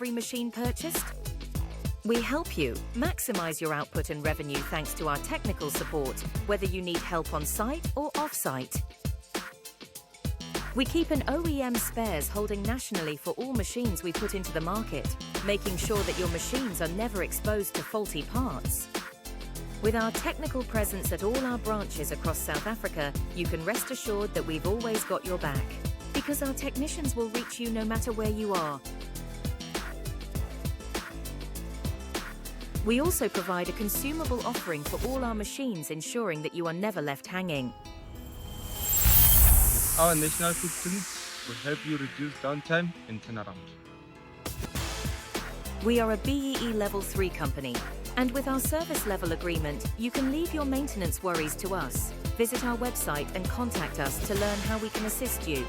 every machine purchased? We help you maximize your output and revenue thanks to our technical support, whether you need help on site or off-site. We keep an OEM spares holding nationally for all machines we put into the market, making sure that your machines are never exposed to faulty parts. With our technical presence at all our branches across South Africa, you can rest assured that we've always got your back, because our technicians will reach you no matter where you are. We also provide a consumable offering for all our machines, ensuring that you are never left hanging. Our national footprint will help you reduce downtime and turnaround. We are a BEE Level 3 company, and with our service level agreement, you can leave your maintenance worries to us. Visit our website and contact us to learn how we can assist you.